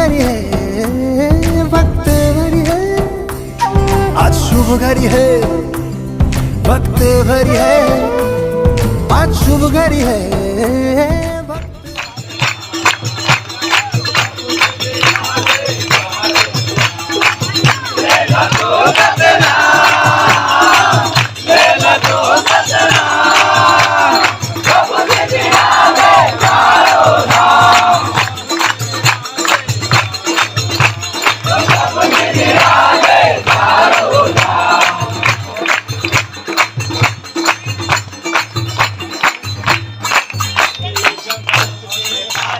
घड़ी है, वक्त भरी है, आज शुभ घड़ी है, वक्त भरी है, आज शुभ घड़ी है।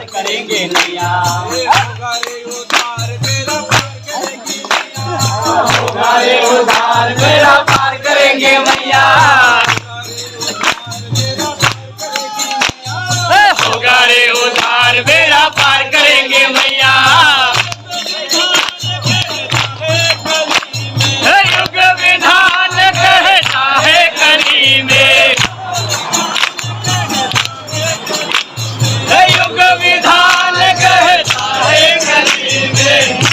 करेंगे नैया उधार मेरा पार करेंगे मैया, होगा रे उधार मेरा पार करेंगे मैया। युग विधान कहता है करी में, युग विधान कहता है करी में।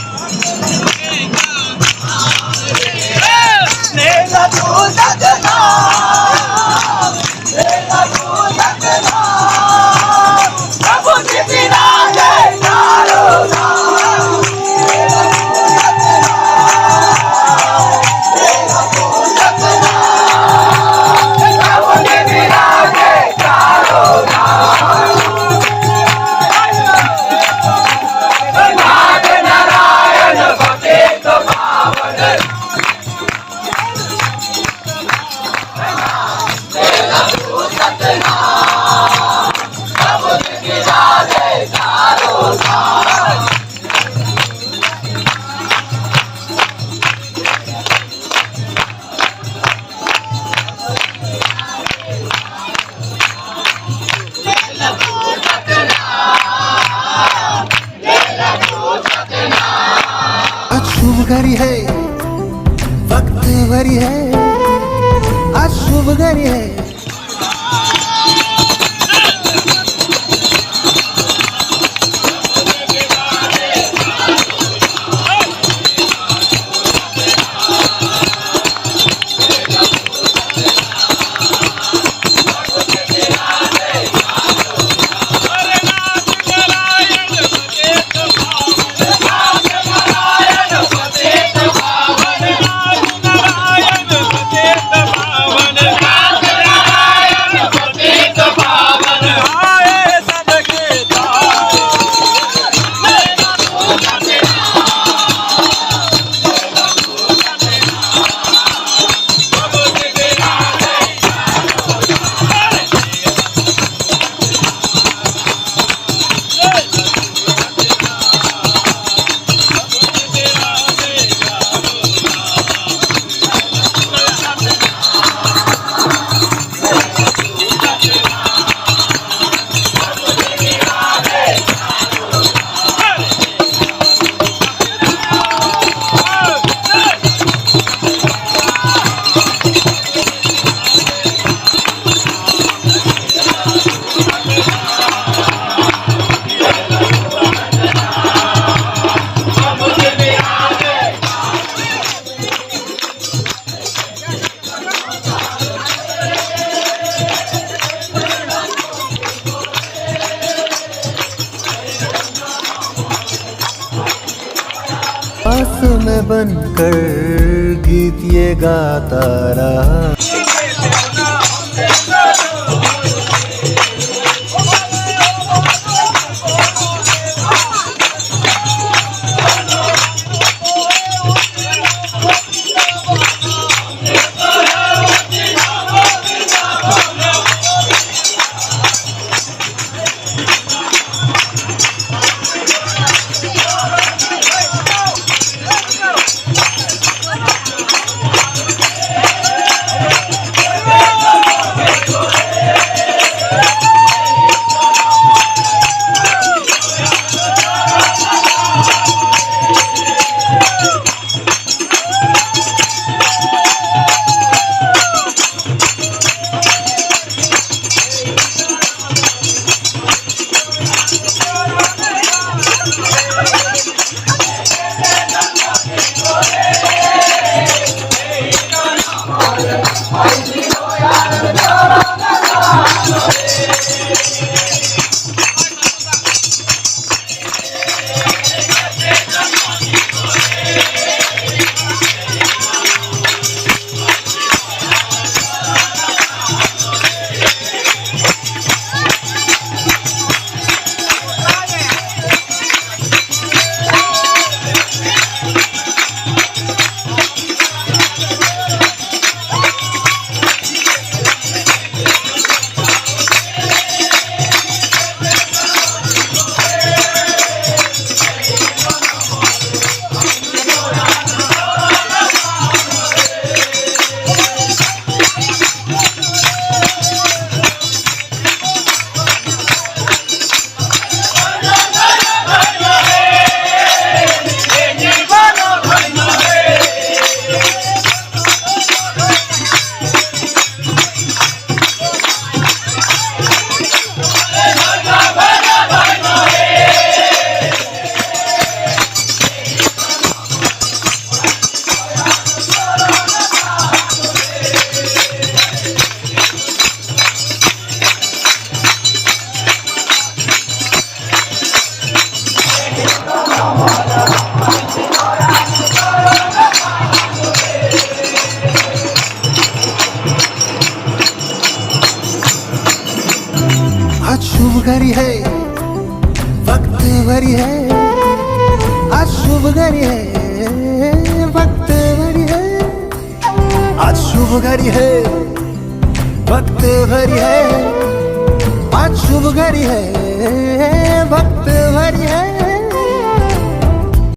शुभ घड़ी है, वक्त भरी है, आज शुभ घड़ी है। पास में बनकर गीत ये गाता रहा। आज शुभ घड़ी है, वक्त भरी है, आज शुभ घड़ी है, वक्त भरी है, आज शुभ घड़ी है, वक्त भरी है, आज शुभ घड़ी है, वक्त भरी है।